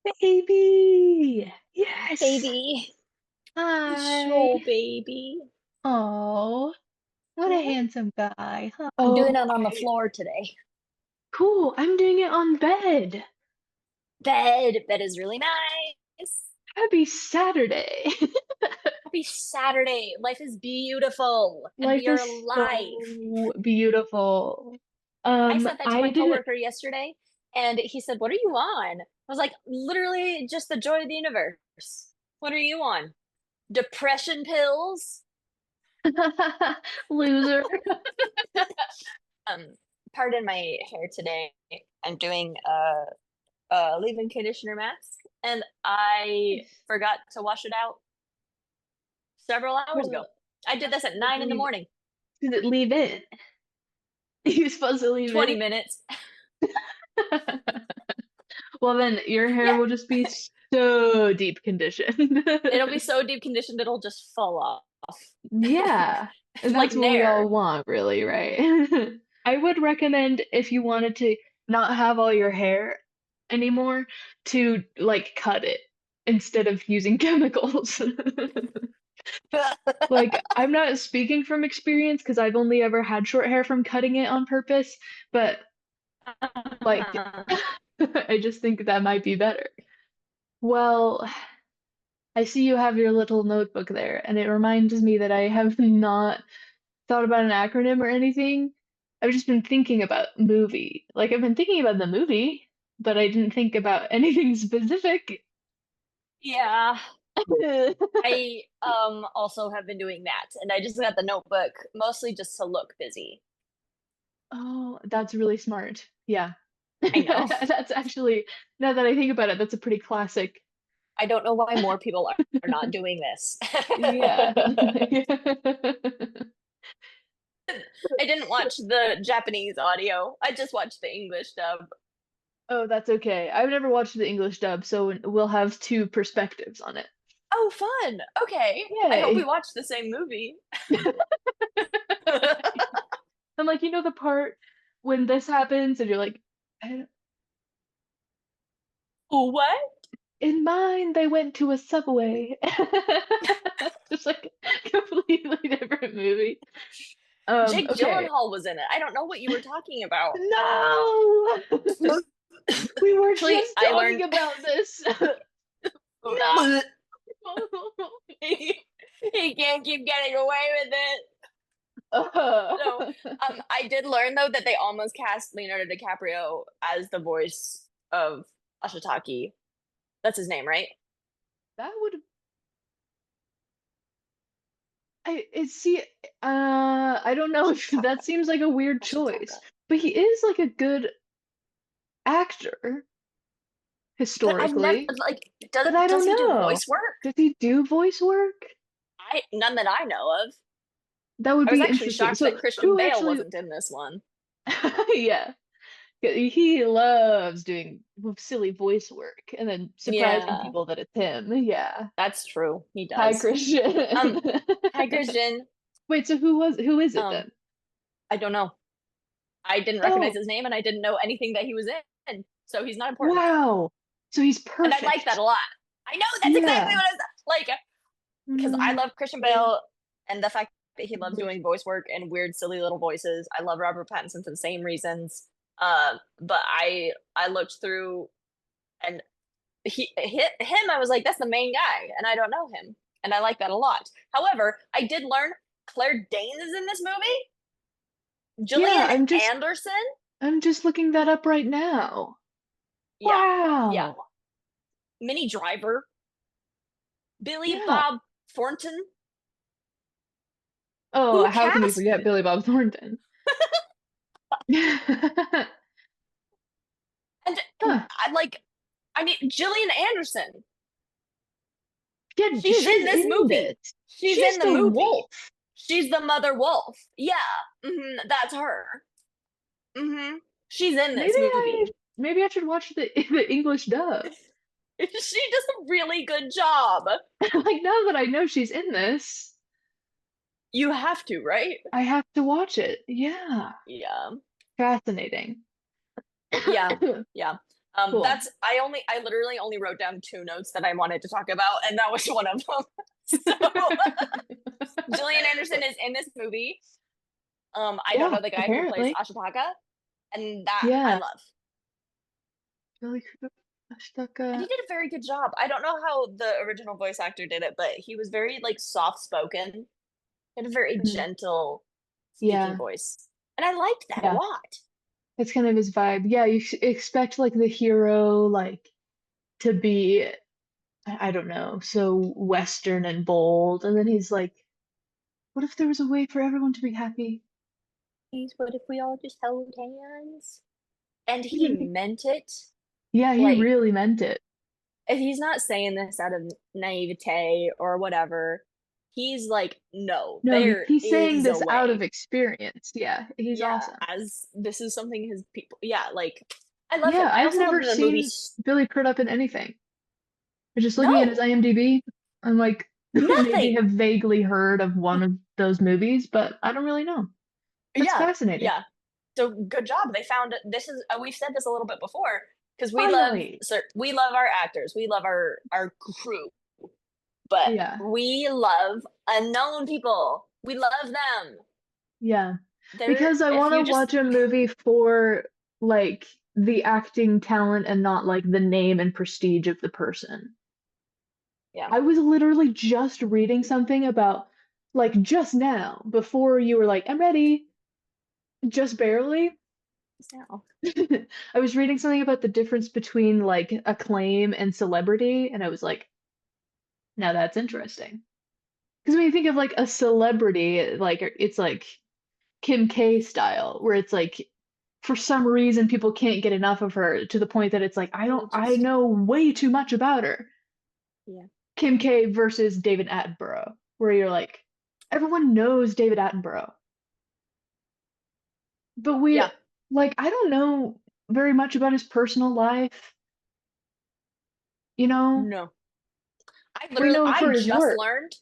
Baby! Yes! Baby. Hi! So baby. Oh, what a Mhm. handsome guy. I'm Oh, doing it on the okay. floor today. Cool. I'm doing it on bed. Bed is really nice. Happy Saturday. Happy Saturday. Life is beautiful and Life we are is alive. so beautiful. I said that to I my didn't. coworker yesterday and he said, "What are you on?" I was like, "Literally just the joy of the universe." What are you on? Depression pills? Loser. Um, Pardon my hair today. I'm doing leave-in conditioner mask, and I Nice. forgot to wash it out several hours ago. Well, I did this at does 9 in the morning. it leave in? You're supposed to leave 20 in? minutes. Well, then your hair Yeah, will just be so deep conditioned. it'll be so deep conditioned it'll just fall off. Yeah, and Like that's what we all Nair. want, really, right? I would recommend if you wanted to not have all your hair anymore to like cut it instead of using chemicals. Like, I'm not speaking from experience because I've only ever had short hair from cutting it on purpose, but like, I just think that might be better. Well, I see you have your little notebook there, and it reminds me that I have not thought about an acronym or anything. I've just been thinking about movie. Like I've been thinking about the movie, but I didn't think about anything specific. Yeah, I also have been doing that, and I just got the notebook mostly just to look busy. Oh, that's really smart. Yeah. I know. That's actually, now that I think about it, that's a pretty classic. I don't know why more people are not doing this. Yeah. I didn't watch the Japanese audio. I just watched the English dub. Oh, that's okay. I've never watched the English dub, so we'll have two perspectives on it. Oh, fun. Okay. I hope we Yay. watched the same movie. And like, the part when this happens and you're like, I don't, What? in mine, they went to a subway. Just like completely different movie. Jake Okay. Gyllenhaal was in it. I don't know what you were talking about. No! We were Actually, just I talking learned about this. No! he can't keep getting away with it. So, I did learn though that they almost cast Leonardo DiCaprio as the voice of Ashitaki. That's his name, right? That would see I don't know if that Ashitaka. seems like a weird choice, Ashitaka. but he is like a good actor But I've never historically. like But I does don't he do know. voice work? Does he do voice work? I none that I know of. That would I was be actually interesting. shocked that So Christian who Bale actually wasn't in this one. yeah. He loves doing silly voice work and then surprising Yeah, people that it's him. Yeah. that's true. He Hi, does. Um, Christian. Hi Christian. Wait, so who is it Um, then? I don't know. I didn't recognize Oh, his name and I didn't know anything that he was in. So he's not important. wow. So he's And I like that perfect. a lot. I know that's exactly Yeah. what I was like because I Mm, love Christian Bale and the fact that he loves doing voice work and weird, silly little voices. I love Robert Pattinson for the same reasons. But I looked through and him. I was like, that's the main guy, and I don't know him, and I like that a lot. However, I did learn Claire Danes is in this movie. yeah, Gillian Anderson. I'm just looking that up right now. Yeah, yeah. Wow. Minnie Driver. Billy Yeah. Bob Thornton. Oh, Who how can we cast forget him? Billy Bob Thornton? And Huh. I like. I mean, Gillian Anderson. Yeah, She's in she's this in movie. this. She's She's in the the movie. wolf. She's the mother wolf. Yeah, that's her. hmm She's in Maybe this I movie. maybe I should watch the the English dub. She does a really good job. Like now that I know she's in this, You have to, right? I have to watch it. Yeah. Yeah. Fascinating. Yeah. Yeah. Cool. I literally only wrote down two notes that I wanted to talk about, and that was one of them. So Gillian Anderson is in this movie. I don't Yeah, know the guy who plays apparently. Ashitaka, and that I Yeah. love. Really cool. And he Ashtaka. did a very good job. I don't know how the original voice actor did it, but he was very like soft spoken. He had a very Mm, gentle speaking yeah. voice. And I liked that a Yeah. lot. That's kind of his vibe. Yeah, you expect like the hero like to be I don't know, so Western and bold, and then he's like, what if there was a way for everyone to be happy? Please, what if we all just held hands? And he Even meant it. yeah, he Like, really meant it. if he's not saying this out of naivete or whatever, he's like, no, No, there he's saying is a this out of way. experience. Yeah, he's Yeah, awesome. as this is something his people, yeah, like, I love him. Yeah, I I've also love never the movie. seen Billy Crudup in anything. But just looking at his No, IMDb, I'm like, maybe nothing. have vaguely heard of one of those movies, but I don't really know. That's Yeah, fascinating. yeah. So good job. They found this is we've said this a little bit before because Finally. we love our actors, we love our crew, but Yeah, we love unknown people. We love them. yeah. They're Because I if want to you just watch a movie for like the acting talent and not like the name and prestige of the person. yeah. I was literally just reading something about like just now before you were like, I'm ready, just barely. So, I was reading something about the difference between like acclaim and celebrity, and I was like, now that's interesting. Because when you think of like a celebrity, like it's like Kim K style, where it's like for some reason people can't get enough of her to the point that it's like they I just know way too much about her. yeah. Kim K versus David Attenborough, where you're like, everyone knows David Attenborough, but we Yeah. like I don't know very much about his personal life, you know? No. We know him I for his just work. learned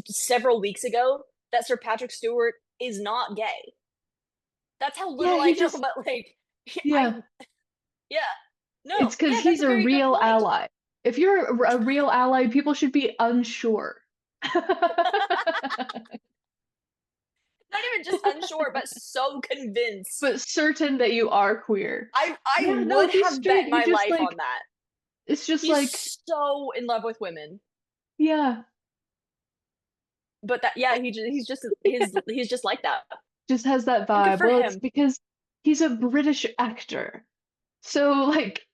several weeks ago that Sir Patrick Stewart is not gay. That's how Yeah, little I he know just about like I yeah, yeah. it's No, because yeah, that's he's a a very good real point. ally. If you're a real ally, people should be unsure. Not even just unsure, but so convinced. But certain that you are queer. I Yeah, no, would he's have straight. bet He my just life like on that. it's just like He's so in love with women. yeah, But that yeah, he's just like that. just has that And good vibe. for Well, it's him. because he's a British actor. So like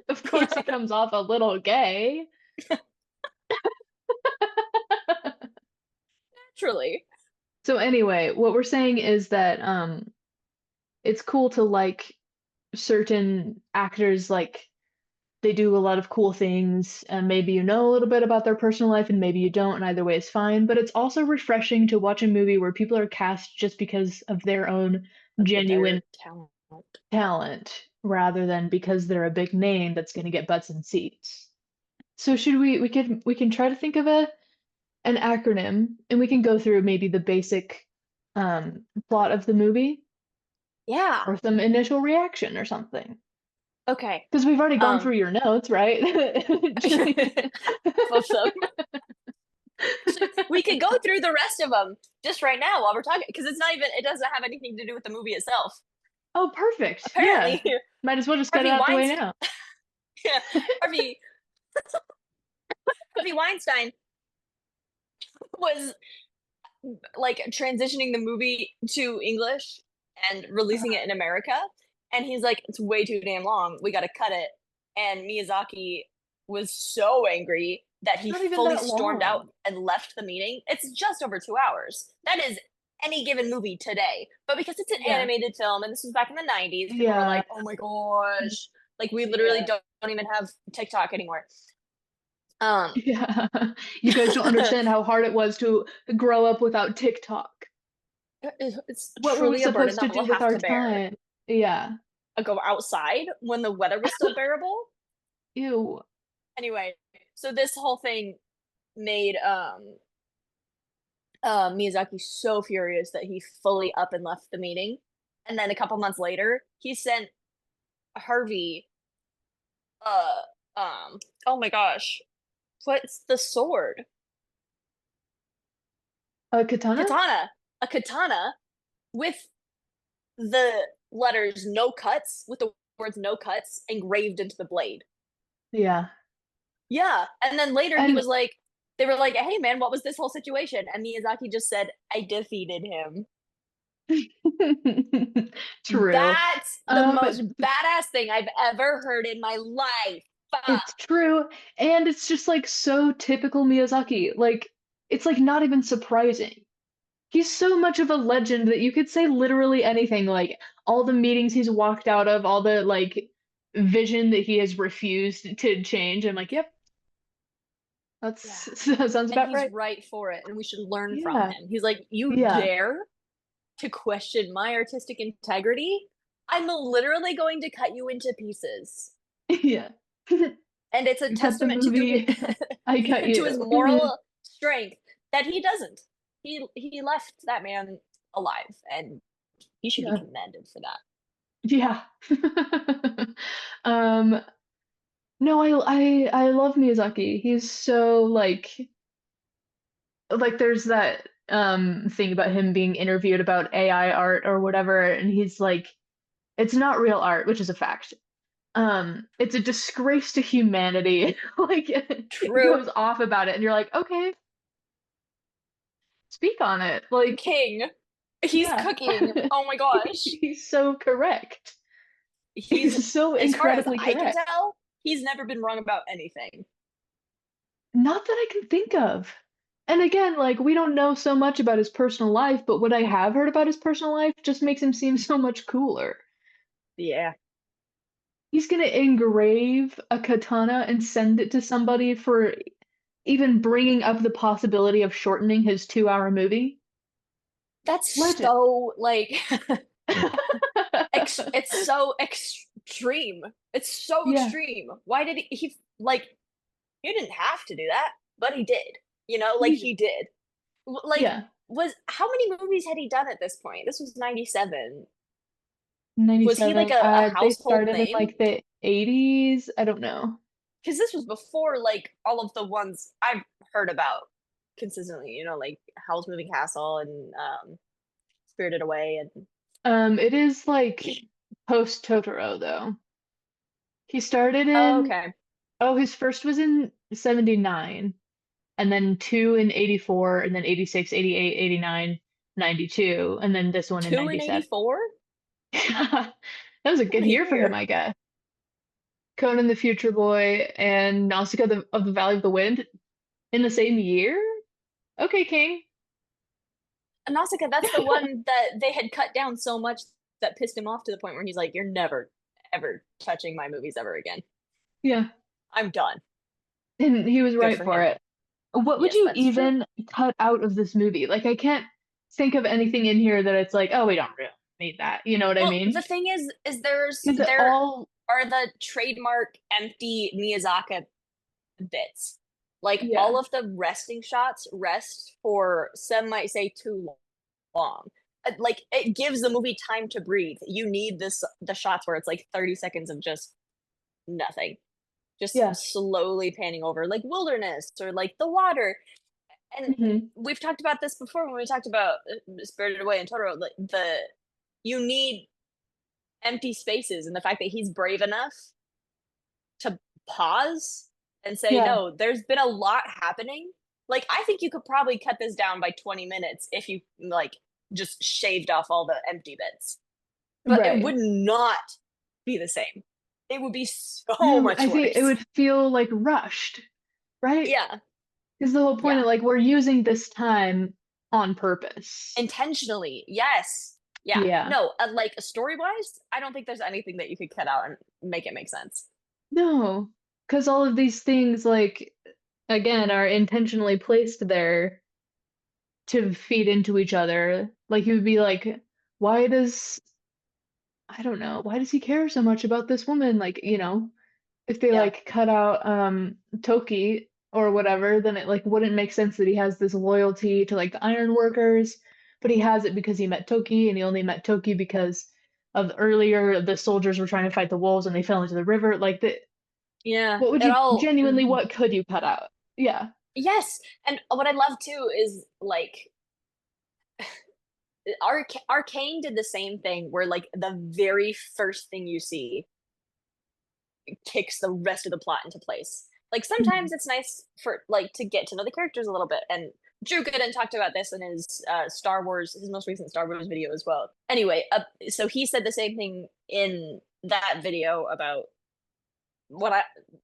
of course he comes off a little gay. Truly. So anyway, what we're saying is that it's cool to like certain actors like they do a lot of cool things and maybe you know a little bit about their personal life and maybe you don't and either way is fine, but it's also refreshing to watch a movie where people are cast just because of their own genuine Their talent. talent rather than because they're a big name that's going to get butts and seats. So should we can try to think of a an acronym and we can go through maybe the basic plot of the movie Yeah. or some initial reaction or something. Okay. Because we've already gone Um through your notes, right? half of them. Actually, we could go through the rest of them just right now while we're talking because it doesn't have anything to do with the movie itself. Oh, perfect. Yeah. Apparently, Might as well just get it Harvey out the way Weinstein, now. yeah, Harvey Harvey Weinstein was like transitioning the movie to English and releasing it in America. And he's like, it's way too damn long. We got to cut it. And Miyazaki was so angry that It's he not even fully that stormed out long. and left the meeting. It's just over 2 hours. That is any given movie today. But because it's an Yeah. animated film and this was back in the 90s, people were Yeah. like, oh my gosh. Like, we literally Yeah. don't even have TikTok anymore. Um, Yeah. You guys don't understand how hard it was to grow up without TikTok. it's What were we truly a burden supposed to that do we'll with have our to bear. time? Yeah. Go outside when the weather was still bearable. Ew. Anyway, so this whole thing made Miyazaki so furious that he fully up and left the meeting. And then a couple months later, he sent Harvey, uh, oh my gosh, what's the sword? A katana? Katana, a katana with the letters no cuts, with the words no cuts engraved into the blade. Yeah. Yeah. And then later he And was like, they were like, hey man, what was this whole situation? And Miyazaki just said, I defeated him. true. That's the Um, most badass thing I've ever heard in my life. it's true. And it's just like so typical Miyazaki. Like, it's like not even surprising. He's so much of a legend that you could say literally anything, like all the meetings he's walked out of, all the like vision that he has refused to change. I'm like, yep, Yeah. that's that sounds And about he's right. right for it, and we should learn from Yeah, him. He's like, you yeah, dare to question my artistic integrity? I'm literally going to cut you into pieces. yeah. And it's a Cut the testament to movie. I cut his to his you. moral strength that he doesn't. He left that man alive, and he should be Yeah, commended for that. yeah. Um, no, I love Miyazaki. He's so like there's that thing about him being interviewed about AI art or whatever, and he's like, it's not real art, which is a fact. It's a disgrace to humanity. Like he True. goes off about it, and you're like, okay, speak on it. Like, King. He's yeah. cooking. Oh my gosh. He's so correct. He's, He's so as far as incredibly I can correct. tell, he's never been wrong about anything. Not that I can think of. And again, like we don't know so much about his personal life, but what I have heard about his personal life just makes him seem so much cooler. Yeah. He's gonna engrave a katana and send it to somebody for even bringing up the possibility of shortening his 2-hour movie. That's Legend. so like it's so extreme. It's so Yeah, extreme. Why did he like he didn't have to do that, but he did. You know, like he, he did. Like yeah, was how many movies had he done at this point? This was 97. Was he like 97. a They household started in name? like the 80s. I don't know. Because this was before like all of the ones I've heard about consistently, you know, like Howl's Moving Castle and Spirited Away and It is like post Totoro though. He started oh, in, okay. oh, his first was in 79, and then two in 84, and then 86, 88, 89, 92, and then this one in Two in 97. 84? That was a good What a year for him, year. I guess. Conan the Future Boy and Nausicaa of the Valley of the Wind in the same year? Okay, King. Nausicaa, that's the one that they had cut down so much that pissed him off to the point where he's like, you're never, ever touching my movies ever again. Yeah, I'm done. and he was Good right for for him. it. What would Yes, you that's true. even cut out of this movie? Like, I can't think of anything in here that it's like, oh, we don't really need that. You know what I Well, mean? the thing is Because it there all, are the trademark empty Miyazaki bits. Like all yeah, of the resting shots rest for some might say too long. Like it gives the movie time to breathe. You need the shots where it's like 30 seconds of just nothing. Just yeah. slowly panning over like wilderness or like the water. And Hmm. we've talked about this before when we talked about Spirited Away and Totoro. Like the you need empty spaces, and the fact that he's brave enough to pause and say, Yeah, no, there's been a lot happening. Like, I think you could probably cut this down by 20 minutes if you, like, just shaved off all the empty bits. But it right. would not be the same. It would be so No, much I think it worse. would feel like rushed, right? Yeah. Is the whole point Yeah. of like we're using this time on purpose. Intentionally. Yes. Yeah. Yeah. No, like, story wise, I don't think there's anything that you could cut out and make it make sense. No, because all of these things, like, again, are intentionally placed there to feed into each other. Like, you would be like, why does, I don't know, why does he care so much about this woman? Like, if they Yeah. like cut out Toki or whatever, then it like wouldn't make sense that he has this loyalty to like the iron workers, but he has it because he met Toki and he only met Toki because of earlier the soldiers were trying to fight the wolves and they fell into the river. Like the Yeah, what would it you all genuinely what could you cut out? Yeah. yes. And what I love too is like Arcane did the same thing where like the very first thing you see kicks the rest of the plot into place. Like Mhm. sometimes it's nice for like to get to know the characters a little bit. And Drew Gooden talked about this in his Star Wars, his most recent Star Wars video as well. Anyway, so he said the same thing in that video about what I.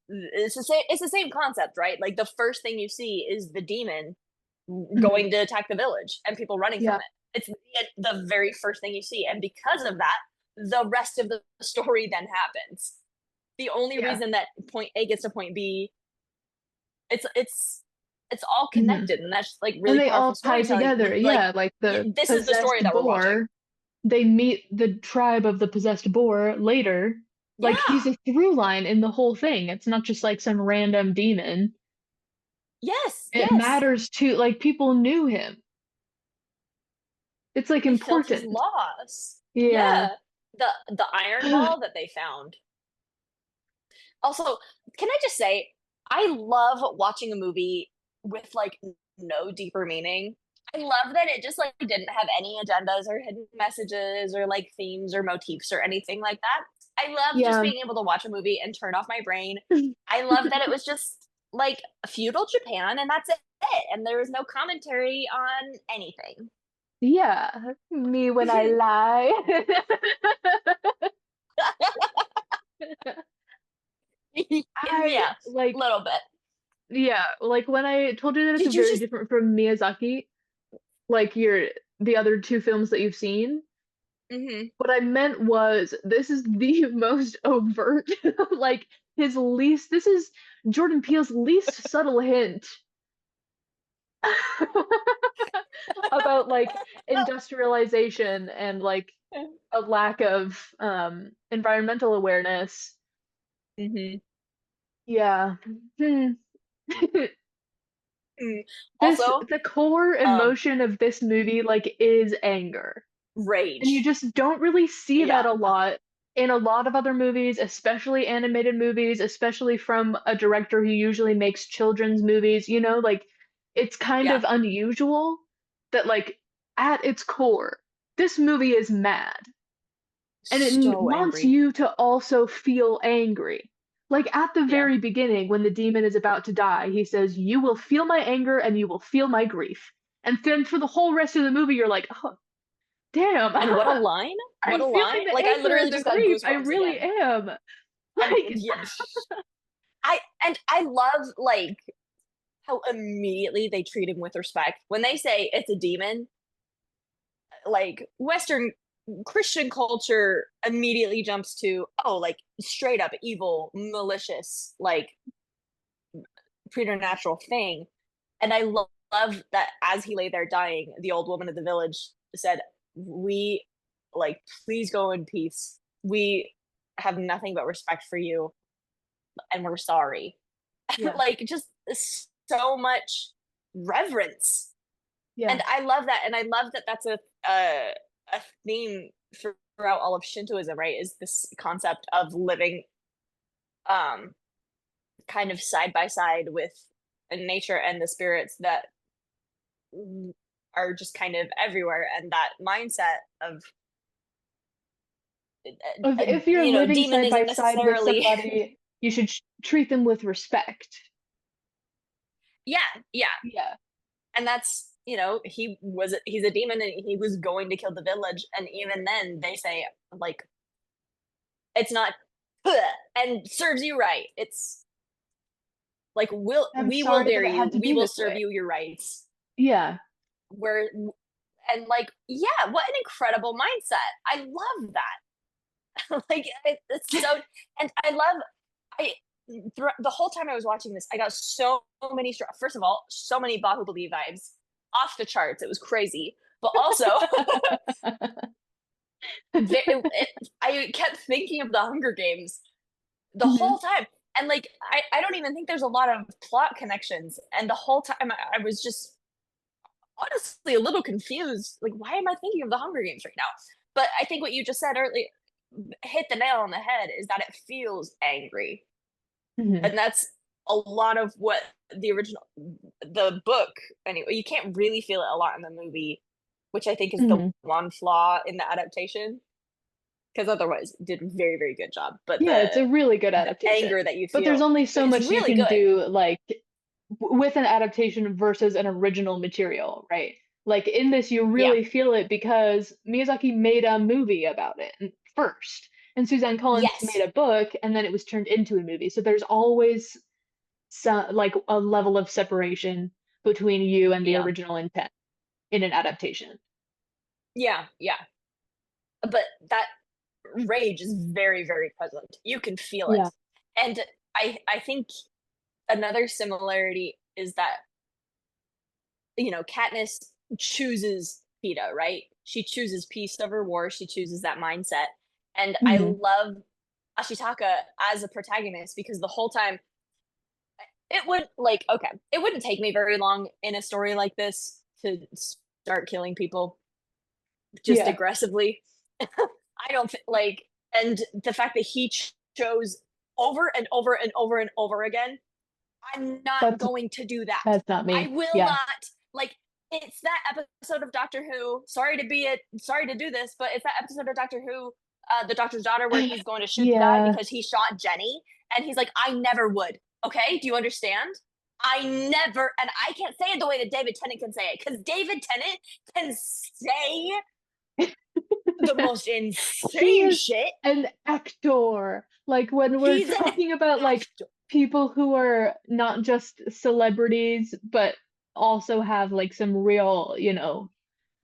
It's the same concept, right? Like the first thing you see is the demon Mhm. going to attack the village and people running from Yeah. it. It's the very first thing you see, and because of that, the rest of the story then happens. The only Yeah. reason that point A gets to point B, it's all Mhm. connected, and that's like And really they powerful all tie storytelling. together. Like Yeah, like the this is the story possessed that we're watching. boar, they meet the tribe of the possessed boar later. Like Yeah. he's a through line in the whole thing. It's not just like some random demon. Yes. It Yes. matters too. Like people knew him. It's like They felt his important. loss. Yeah. Yeah. The iron ball that they found. Also, can I just say, I love watching a movie with like no deeper meaning. I love that it just like didn't have any agendas or hidden messages or like themes or motifs or anything like that. I love just Yeah. being able to watch a movie and turn off my brain. I love that it was just like feudal Japan and that's it. And there was no commentary on anything. Yeah. Me when I lie. I Yeah, a like little bit. yeah, like when I told you that it's Did you very just different from Miyazaki, like your the other two films that you've seen. hmm What I meant was this is the most overt, like his least, this is Jordan Peele's least subtle hint about like industrialization and like a lack of environmental awareness. hmm Yeah. Hmm. This Also, the core um, emotion of this movie like is anger. And you rage. just don't really see that Yeah, a lot in a lot of other movies, especially animated movies, especially from a director who usually makes children's movies, you know, like it's kind yeah. of unusual that like at its core, this movie is mad and it So wants angry. you to also feel angry. Like at the Yeah. very beginning, when the demon is about to die, he says, "You will feel my anger and you will feel my grief." And then for the whole rest of the movie, you're like, "Oh, damn, And what a line! What I'm a line! feeling the Like I anger literally and the just got grief. I goosebumps really again. am." And Like, yeah, I love like how immediately they treat him with respect. When they say it's a demon, like Western Christian culture immediately jumps to, oh, like straight up evil, malicious, like preternatural thing. And I love that as he lay there dying, the old woman of the village said, "We like, please go in peace. We have nothing but respect for you, and we're sorry." yeah, Like, just so much reverence, yeah, and I love that. And I love that that's a theme throughout all of Shintoism, right? Is this concept of living um kind of side by side with nature and the spirits that are just kind of everywhere, and that mindset of if you're living demon side by isn't side with necessarily somebody, you should treat them with respect. yeah, yeah. Yeah, And that's he's a demon and he was going to kill the village, and even then they say like it's not and serves you right. It's like I'm we will sorry that dare it you, had to we be will this serve way. you your rights. Yeah, Where and like yeah, what an incredible mindset. I love that. Like it's so, and I love I the whole time I was watching this, I got so many. First of all, so many Bahubali vibes, off the charts. It was crazy, but also I kept thinking of the Hunger Games the hmm whole time, and like I don't even think there's a lot of plot connections. And the whole time I was just honestly a little confused. Like, why am I thinking of the Hunger Games right now? But I think what you just said earlier hit the nail on the head is that it feels angry. Hmm. And that's a lot of what the book anyway, you can't really feel it a lot in the movie, which I think is the Hmm. one flaw in the adaptation, because otherwise it did a very, very good job. But Yeah, it's a really good the adaptation. anger that you But there's feel only so is much you really can good. do, like with an adaptation versus an original material, right? Like in this, you Yeah. really feel it because Miyazaki made a movie about it first, and Suzanne Collins made Yes. a book, and then it was turned into a movie. So there's always some like a level of separation between you and the Yeah. original intent in an adaptation. Yeah. Yeah. But that rage is very, very present. You can feel Yeah. it. And I think another similarity is that, Katniss chooses PETA, right? She chooses peace over war. She chooses that mindset. And I Hmm. love Ashitaka as a protagonist because the whole time it would like okay, it wouldn't take me very long in a story like this to start killing people just Yeah. aggressively. I don't like, and the fact that he chose over and over and over and over again, I'm not That's going to do that. that's not I me. will Yeah. not. Like, it's that episode of Doctor Who. Sorry to do this, but it's that episode of Doctor Who, the Doctor's daughter, where he's going to shoot the guy Yeah. because he shot Jenny, and he's like, I never would. Okay, do you understand? I never, and I can't say it the way that David Tennant can say it, because David Tennant can say the most He insane is shit. an actor. Like when we're He's an talking about like actor. people who are not just celebrities, but also have like some real,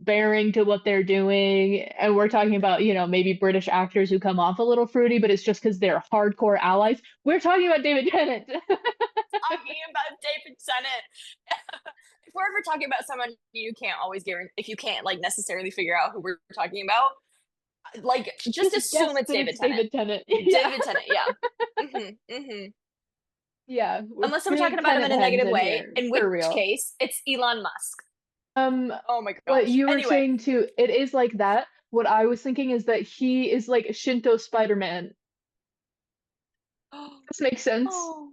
bearing to what they're doing. And we're talking about, maybe British actors who come off a little fruity, but it's just because they're hardcore allies. We're talking about David Tennant. Talking about David Tennant. If we're ever talking about someone you can't always guarantee, if you can't like necessarily figure out who we're talking about, like just Just assume guess it's that David it's Tennant. David Tennant. Yeah. David Tennant, yeah. Yeah, we're Unless I'm talking big about him Tennant in a heads negative in way, here, in which for real. case it's Elon Musk. Um, Oh my what gosh. you were Anyway. saying too, it is like that. What I was thinking is that he is like Shinto Spider-Man. This makes sense. Oh,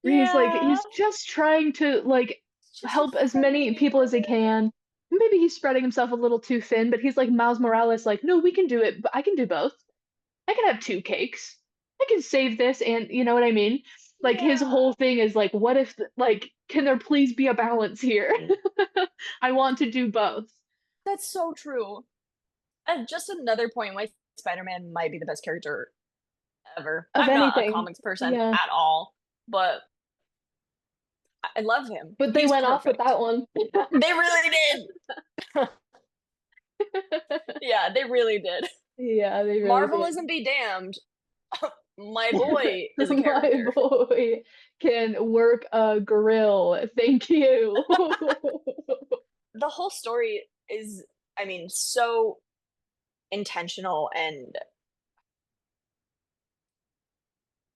Where he's like yeah. he's just trying to like It's just a help as friendly many people as he neighborhood. can. Maybe he's spreading himself a little too thin, but he's like Miles Morales, like, no, we can do it, but I can do both. I can have two cakes. I can save this and you know what I mean? Like his Yeah. whole thing is like, what if like can there please be a balance here? I want to do both. That's so true. And just another point why Spider-Man might be the best character ever. Of I'm not a anything. comics person Yeah. at all, but I love him. But they He's went off with perfect. that one. They really did. Yeah, they really did. Yeah, they really did. Marvelism be damned. My boy is a My character. boy can work a grill. Thank you. The whole story is, I mean, so intentional and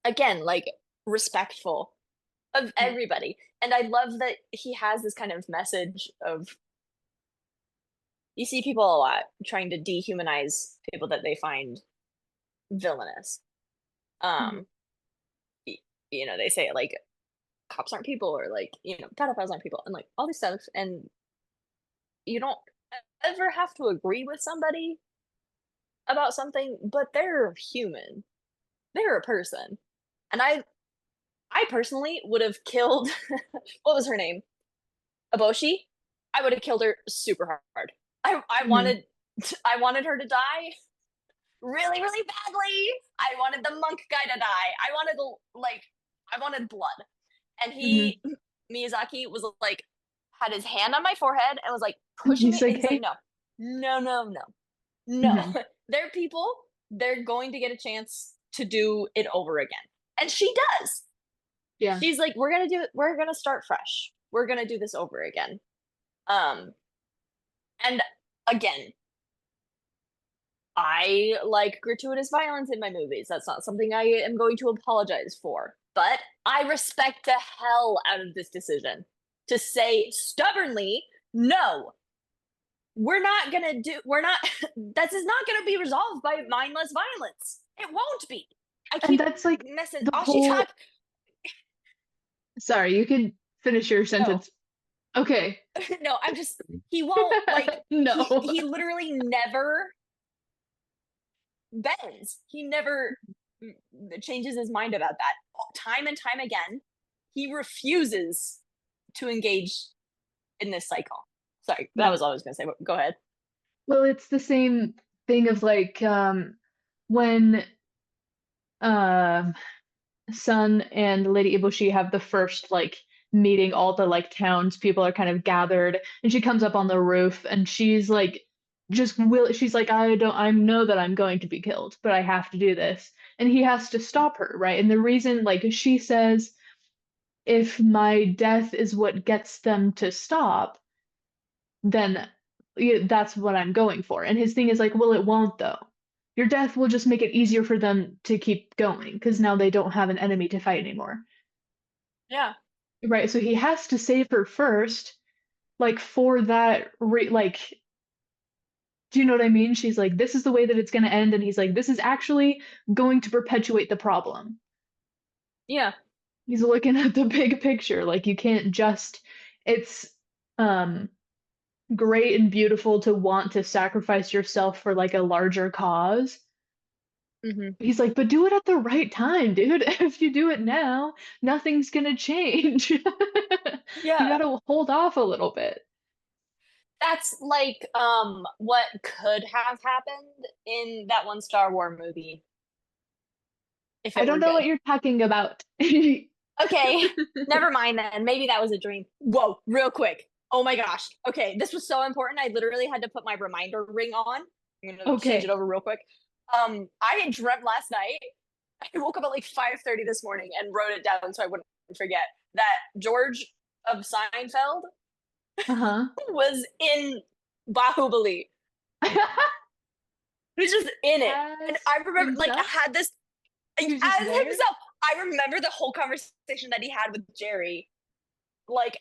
again, like respectful of everybody. And I love that he has this kind of message of you see people a lot trying to dehumanize people that they find villainous. Mhm. Um, they say like cops aren't people or like, pedophiles aren't people and like all this stuff. And you don't ever have to agree with somebody about something, but they're human. They're a person. And I personally would have killed what was her name? Aboshi. I would have killed her super hard. I Mhm. wanted I wanted her to die really, really badly. I wanted the monk guy to die. I wanted blood. And Mhm. Miyazaki was like had his hand on my forehead and was like pushing He's me and like, he's like, hey. no, no, no, no, no. Mhm. They're people, they're going to get a chance to do it over again. And she does. Yeah. She's like, we're gonna start fresh. We're gonna do this over again. Um, and again, I like gratuitous violence in my movies. That's not something I am going to apologize for. But I respect the hell out of this decision to say stubbornly, no, we're not that is not gonna be resolved by mindless violence. It won't be. I And keep that's like messing the Ashitaka. whole, sorry, you can finish your No. sentence. Okay. No, I'm just he won't like No. he literally never bends. He never changes his mind about that. Time and time again, he refuses to engage in this cycle. Sorry, that Yeah. was all I was gonna say. Go ahead. Well, it's the same thing of like when um Sun and Lady Ibushi have the first like meeting, all the like townspeople are kind of gathered, and she comes up on the roof and she's like she's like, I know that I'm going to be killed, but I have to do this. And he has to stop her, right? And the reason, like she says, if my death is what gets them to stop, then yeah, that's what I'm going for. And his thing is like, well, it won't though. Your death will just make it easier for them to keep going because now they don't have an enemy to fight anymore. Yeah. Right, so he has to save her first, like for that like, do you know what I mean? She's like, this is the way that it's going to end, and he's like, this is actually going to perpetuate the problem. Yeah. He's looking at the big picture, like you can't just, it's um great and beautiful to want to sacrifice yourself for like a larger cause. Hmm. He's like, but do it at the right time, dude. If you do it now, nothing's gonna change. You Yeah. gotta hold off a little bit. That's like what could have happened in that one Star Wars movie if I it don't were know what good. you're talking about. Okay, never mind then. Maybe that was a dream. Whoa, real quick. Oh my gosh. Okay, this was so important. I literally had to put my reminder ring on. I'm gonna change it Okay. over real quick. I had dreamt last night. I woke up at like 5:30 this morning and wrote it down so I wouldn't forget that George of Seinfeld Uh-huh. was in Bahubali. He was just in it. And As I remember like I himself? had this He was just as there? himself. I remember the whole conversation that he had with Jerry, like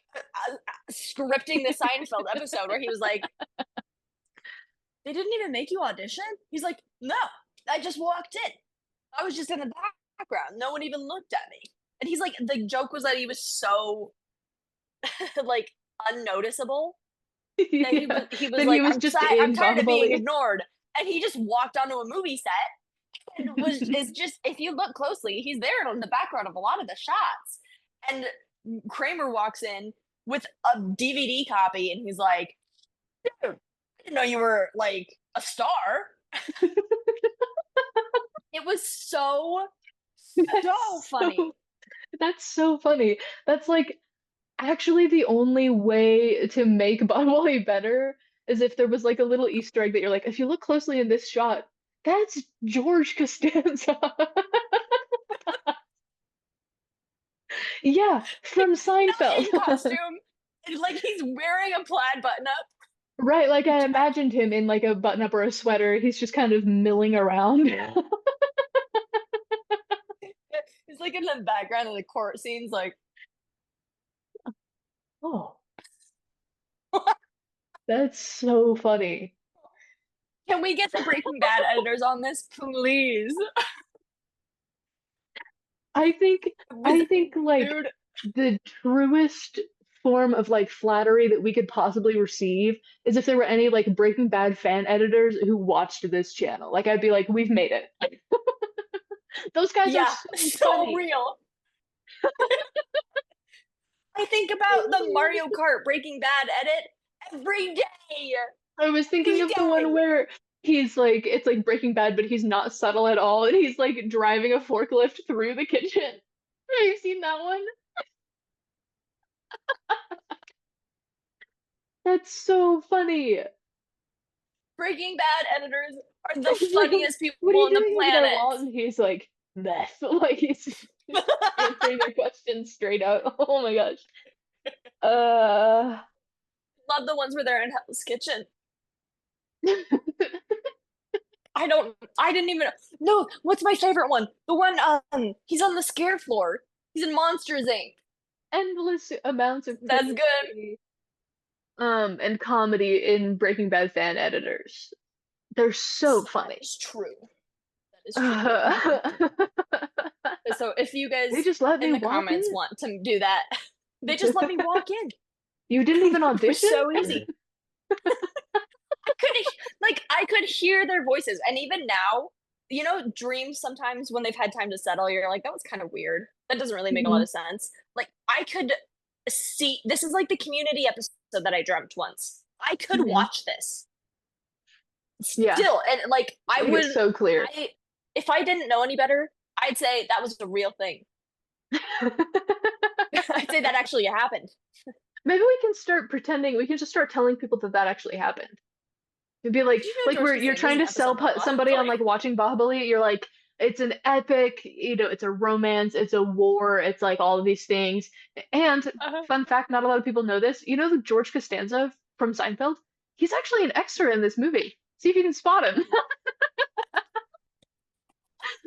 scripting the Seinfeld episode where he was like, "They didn't even make you audition." He's like, "No, I just walked in. I was just in the background. No one even looked at me." And he's like, the joke was that he was so like unnoticeable that Yeah. he was Then he like, was just I'm in tired of being Bahubali. ignored, and he just walked onto a movie set and was is just if you look closely, he's there in the background of a lot of the shots. And Kramer walks in with a DVD copy, and he's like, "Dude, I didn't know you were like a star." It was so That's funny. so that's so funny. That's like actually the only way to make Bahubali better is if there was like a little Easter egg that you're like, if you look closely in this shot, that's George Costanza. Yeah, from Not Seinfeld. in costume. It's like he's wearing a plaid button up Right, like I jacket. imagined him in like a button up or a sweater. He's just kind of milling around. He's like in the background of the court scenes, like, Oh, that's so funny. can we get the Breaking Bad editors on this, please? I think It was, I think like dude, the truest form of like flattery that we could possibly receive is if there were any like Breaking Bad fan editors who watched this channel. Like I'd be like, we've made it. Those guys are yeah, so so funny. real. I think about the Mario Kart Breaking Bad edit every day, I was thinking every of the one day. where he's like, it's like Breaking Bad, but he's not subtle at all, and he's like driving a forklift through the kitchen. Have you seen that one? That's so funny. Breaking Bad editors are the He's like, funniest what are people you on the doing over there, planet. Walt? And he's like, meth. Like he's just answering their questions straight out. Oh my gosh. Uh, Love the ones where they're in Hell's Kitchen. I didn't even no, what's my favorite one? The one he's on the scare floor. He's in Monsters Inc. endless amounts of That's good. creativity. and comedy in Breaking Bad fan editors. They're so That funny. is true. That is true. They So if you guys just let in me the walk comments in. want to do that, they just let me walk in. You didn't even It was audition? so easy. Could I could hear their voices, and even now, dreams sometimes when they've had time to settle, you're like, that was kind of weird. That doesn't really make a lot Mhm. of sense. Like I could see this is like the Community episode that I dreamt once. I could Mhm. watch this Yeah, still, and like like it's so clear. I if I didn't know any better, I'd say that was a real thing. I'd say that actually happened. Maybe we can start pretending, we can just start telling people that that actually happened. It'd be Did you know like George where you're Costanza's trying an to sell episode of somebody on Bahubali? like watching Bahubali. You're like, it's an epic, it's a romance, it's a war, it's like all of these things. And Uh-huh. fun fact, not a lot of people know this. You know the George Costanza from Seinfeld? He's actually an extra in this movie. See if you can spot him.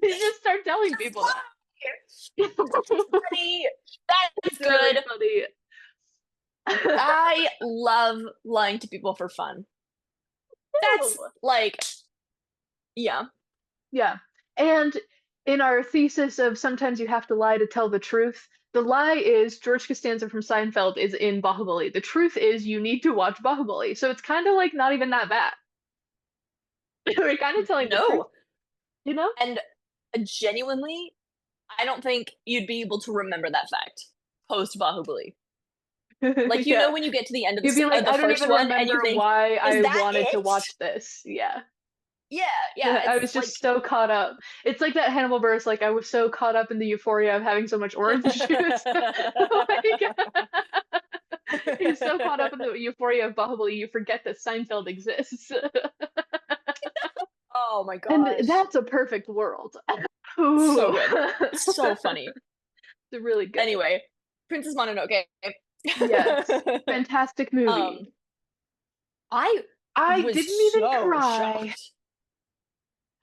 You just start telling Just people that. That's funny. That's It's really good. funny. I love lying to people for fun. That's Ew. like, yeah. Yeah. And in our thesis of sometimes you have to lie to tell the truth, the lie is George Costanza from Seinfeld is in Bahubali. The truth is you need to watch Bahubali. So it's kind of like not even that bad. We're kind of telling the truth, No. you know? And genuinely, I don't think you'd be able to remember that fact post Bahubali. Like, Yeah. when you get to the end of You'd be like, the I don't first even one and you remember think, why is I that wanted to it? watch this. Yeah. Yeah, yeah. I It's was like, just so caught up. It's like that Hannibal Buress, like I was so caught up in the euphoria of having so much orange juice. Like, you're so caught up in the euphoria of Bahubali, you forget that Seinfeld exists. oh my And gosh. that's a perfect world. So Ooh. good. So funny. It's really good. Anyway, Princess Mononoke. Yes. Fantastic movie. um, I I was didn't even so cry, shocked.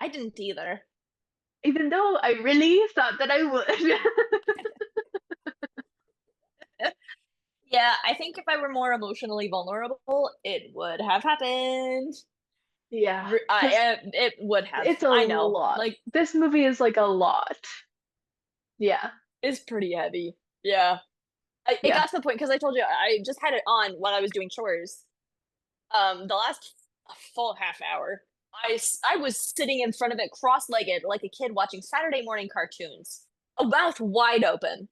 I didn't either. even though I really thought that I would. Yeah, I think if I were more emotionally vulnerable, it would have happened. Yeah, because It would have. it's a I know. lot. Like, This movie is like a lot. Yeah, it's pretty heavy. Yeah. It yeah. got to the point because I told you I just had it on while I was doing chores. The last full half hour, I was sitting in front of it cross-legged like a kid watching Saturday morning cartoons, a mouth wide open.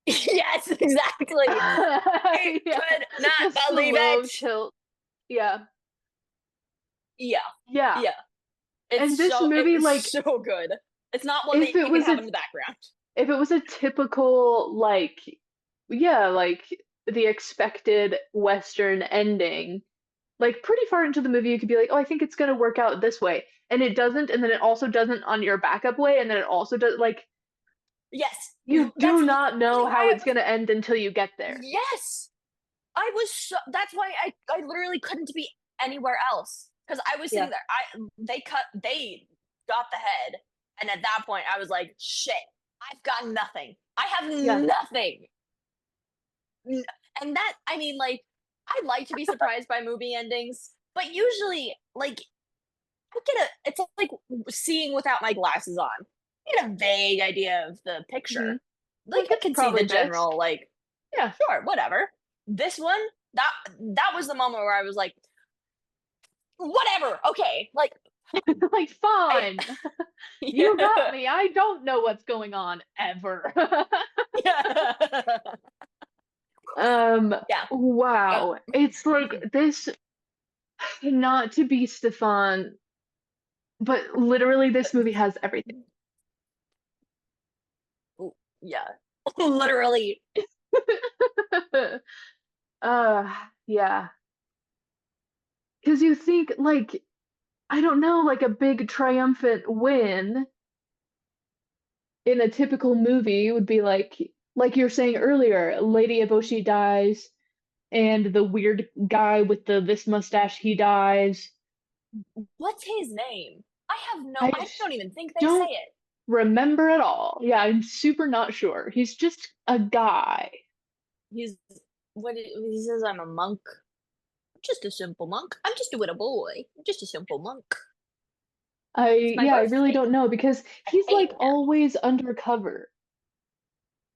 Yes, exactly. I Yeah, could not the believe slow it. tilt. Yeah, Yeah, yeah. yeah. And this It movie, was like, so good. It's not one that if it you can was have a in the background. if it was a typical like, yeah, like the expected Western ending, like pretty far into the movie, you could be like, oh, I think it's gonna work out this way, and it doesn't, and then it also doesn't on your backup way, and then it also does like Yes, you that's do not know literally how why I it's was. gonna end until you get there. Yes, I was so. That's why I literally couldn't be anywhere else because I was sitting Yeah, there. They got the head, and at that point I was like, shit, I've got nothing. I have yeah. nothing. And that I mean, like, I like to be surprised by movie endings, but usually, like, I get a. It's like seeing without my glasses on. I get a vague idea of the Hmm. picture. Like Like I it's can see probably the this. general, like, Yeah, sure, whatever. This one, that that was the moment where I was like, whatever, okay. Like like I fine, you got yeah. me. I don't know what's going on ever. Yeah. Um, Yeah. Uh, wow. It's like this, not to be Stefan, but literally this movie has everything. yeah. Literally. Uh, yeah. Because you think like, I don't know, like a big triumphant win in a typical movie would be like you were saying earlier, Lady Eboshi dies, and the weird guy with the this mustache, he dies. What's his name? I I don't even think they say don't it. remember at all. Yeah, I'm super not sure. He's just a guy. He's he says I'm a monk. just a simple monk. I'm just a little boy. I'm just a simple monk. It's my I really birthday. don't know because I he's hate like him. always undercover.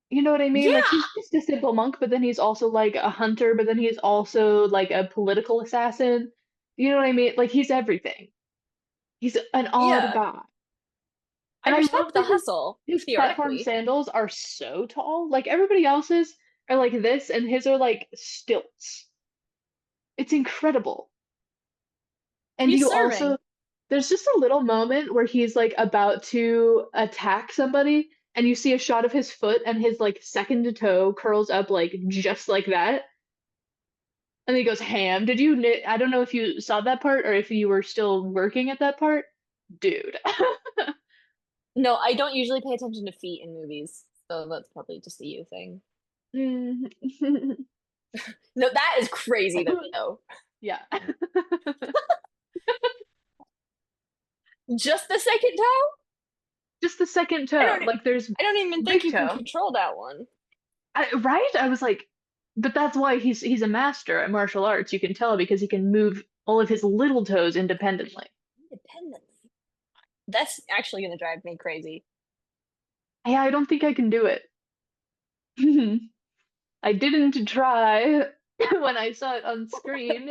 You know what I mean? Like Yeah, he's just a simple monk, but then he's also like a hunter, but then he's also like a political assassin. You know what I mean? Like he's everything. He's an odd yeah. guy. I And I love respect the that hustle, his platform theoretically. sandals are so tall. Like everybody else's are like this, and his are like stilts. It's incredible. And He's you also, serving. there's just a little moment where he's like about to attack somebody, and you see a shot of his foot, and his like second toe curls up like just like that. And he goes ham. I don't know if you saw that part or if you were still working at that part. Dude. No, I don't usually pay attention to feet in movies, so that's probably just a you thing. Mm. No, that is crazy though. Yeah. Just the second toe? Just the second I toe. don't. Like there's I don't even think big you can toe. control that one. Right? I was like, but that's why he's a master at martial arts. You can tell because he can move all of his little toes independently. Independently. That's actually gonna drive me crazy. Yeah, I don't think I can do it. I didn't try when I saw it on screen.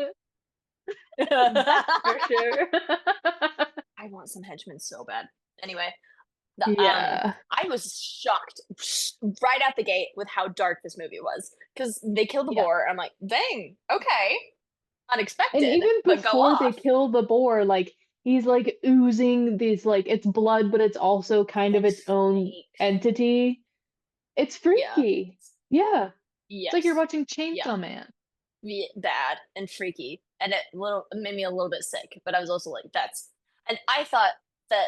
That's for I sure. want some henchmen so bad. Anyway, the Yeah. I was shocked right out the gate with how dark this movie was because they killed the Yeah. boar. I'm like, dang, okay, And unexpected, even but go before they off. kill the boar, like he's like oozing these like it's blood, but it's also kind of It its own freaks. entity. It's Yeah. freaky. Yeah. It's like you're Yes. watching Yeah. Chainsaw Man. Bad and freaky, and it made me a little bit sick. But I was also like, that's. And I thought that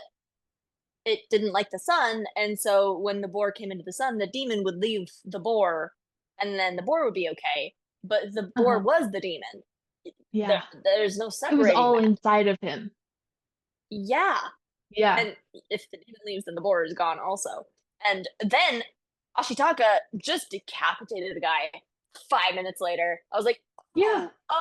it didn't like the sun, and so when the boar came into the sun, the demon would leave the boar, and then the boar would be okay. But the boar Uh-huh. was the demon. Yeah. There's no It was separating all that. inside of him. Yeah. Yeah. And if the demon leaves, then the boar is gone also. And then Ashitaka just decapitated the guy 5 minutes later. I was like, Yeah. oh,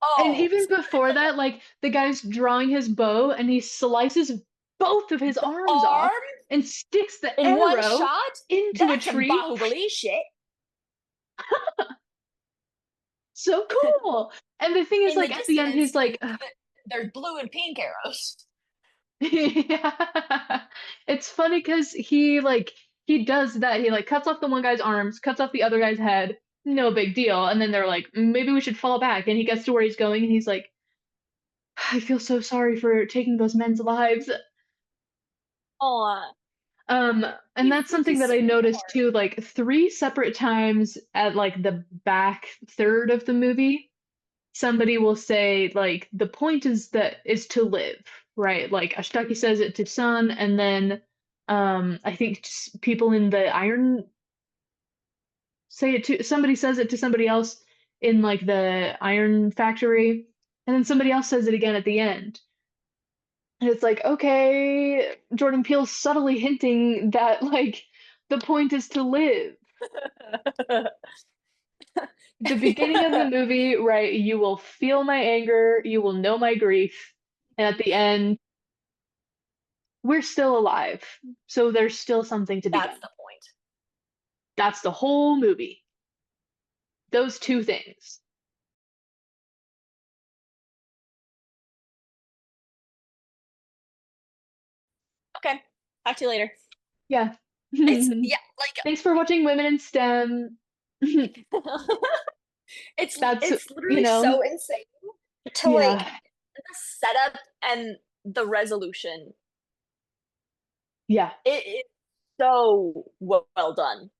oh, And oh. even So it's before like that, like the guy's drawing his bow and he slices both of his the arms off arm and sticks the in one arrow shot? into a That's some tree. Bahubali shit. So cool. And the thing is, In the like at the end, distance, he's like, there's blue and pink arrows. yeah. It's funny because he does that. He like cuts off the one guy's arms, cuts off the other guy's head. No big deal. And then they're like, maybe we should fall back. And he gets to where he's going, and he's like, I feel so sorry for taking those men's lives. Oh, Um, and you that's something freaky that I noticed sweetheart. too, like three separate times at like the back third of the movie. Somebody will say like the point is to live, right? Like Ashtaki says it to Sun, and then I think people in the Iron say it to somebody says it to somebody else in like the Iron Factory, and then somebody else says it again at the end. And it's like, okay, Jordan Peele's subtly hinting that like the point is to live. The beginning of the movie, right, you will feel my anger, you will know my grief, and at the end we're still alive. So there's still something to be That's done. the point. That's the whole movie. Those two things. Okay. Talk to you later. Yeah. It's yeah, Thanks for watching Women in STEM. like That's, it's you literally know, so insane to like yeah. the setup and the resolution. Yeah. It is so well done.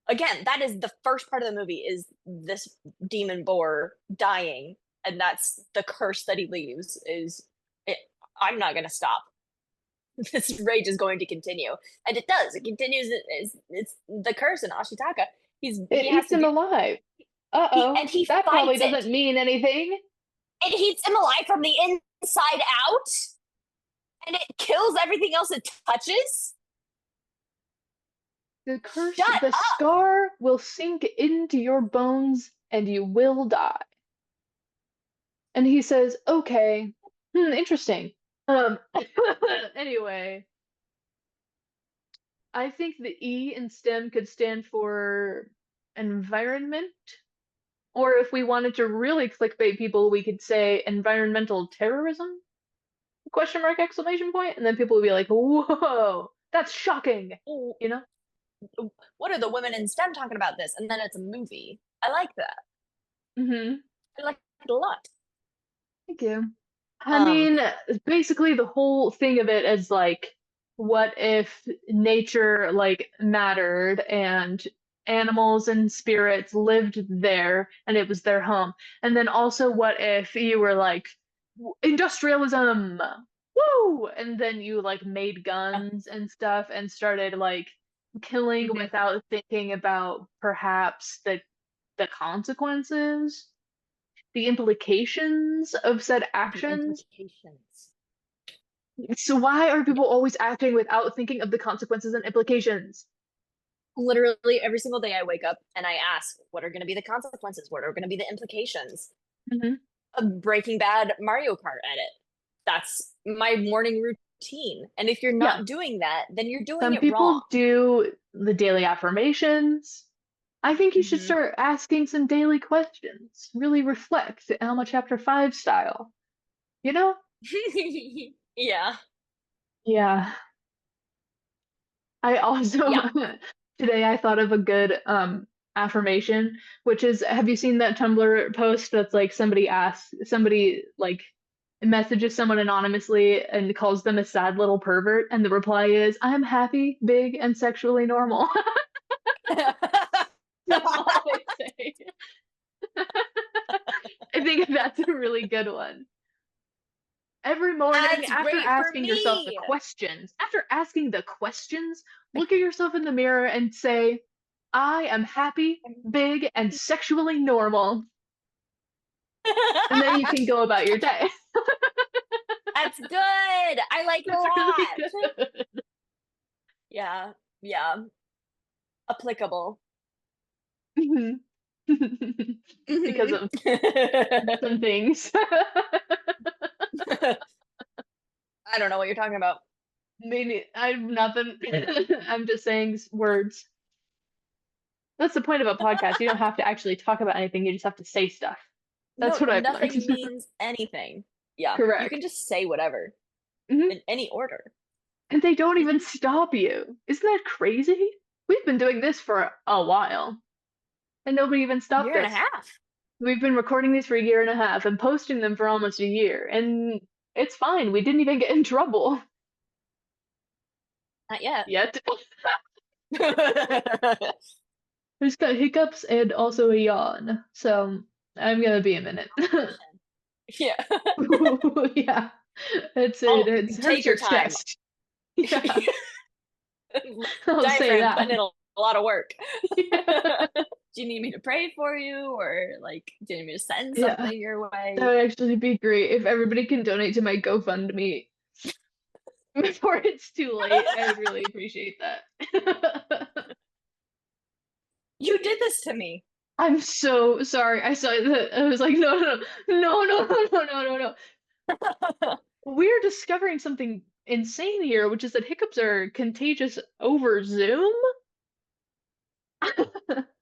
Again, that is the first part of the movie is this demon boar dying, and that's the curse that he leaves. Is it? I'm not gonna stop. This rage is going to continue, and it does. It continues. It's the curse in Ashitaka. It He has eats to him do alive. he Uh-oh. and he That probably fights doesn't it. mean anything. It eats him alive from the inside out, and it kills everything else it touches. The curse, Shut the up! scar will sink into your bones and you will die. And he says, okay, interesting. Anyway, I think the E in STEM could stand for environment. Or if we wanted to really clickbait people, we could say environmental terrorism? Question mark, exclamation point. And then people would be like, whoa, that's shocking. Oh, You know? what are the women in STEM talking about this? And then it's a movie. I like that. Hmm. I like it a lot. Thank you. I Um, mean, basically the whole thing of it is like, what if nature like mattered and animals and spirits lived there and it was their home? And then also what if you were like industrialism, woo! And then you like made guns and stuff and started like killing mhm. without thinking about perhaps the consequences, the implications of said The actions. implications. So why are Yeah. people always acting without thinking of the consequences and implications? Literally every single day I wake up and I ask, what are going to be the consequences? What are going to be the implications? Hmm. A Breaking Bad Mario Kart edit. That's my morning routine. And if you're Yeah, not doing that, then you're doing some it wrong. people do the daily affirmations. I think you should Hmm. start asking some daily questions. Really reflect Alma Chapter 5 style. You know? Yeah. Yeah. I also Yeah. today I thought of a good affirmation, which is, have you seen that Tumblr post that's like somebody like messages someone anonymously and calls them a sad little pervert, and the reply is, I am happy, big, and sexually normal. That's all they say. I think that's a really good one. Every morning, That's after great for asking yourself me. the questions, look at yourself in the mirror and say, I am happy, big, and sexually normal. And then you can go about your day. That's good. I like it a It's really lot. good. Yeah. Yeah. Applicable. Mhm. Because Mhm. of some things. I don't know what you're talking about. Maybe I'm nothing. I'm just saying words. That's the point of a podcast. You don't have to actually talk about anything, you just have to say stuff. That's No, what I've learned. nothing means anything. Yeah, you can Correct. just say whatever Hmm. in any order. And they don't even Mhm. stop you. Isn't that crazy? We've been doing this for a while, and nobody even stopped Year and a us. half. We've been recording these for a year and a half and posting them for almost a year, and it's fine. We didn't even get in trouble Not yet. yet. I just got hiccups and also a yawn, so I'm gonna be a minute. Competition. Yeah. Yeah, that's it. Oh, It hurts take your your time. chest. Yeah, I'll say Diaphragm that. putting in a lot of work. Yeah. Do you need me to pray for you, or like, do you need me to send Yeah, something your that way? would actually be great if everybody can donate to my GoFundMe before it's too late. I would really appreciate that. You did this to me. I'm so sorry. I saw that. I was like, no, no, no, no, no, no, no, no, no, no. We're discovering something insane here, which is that hiccups are contagious over Zoom.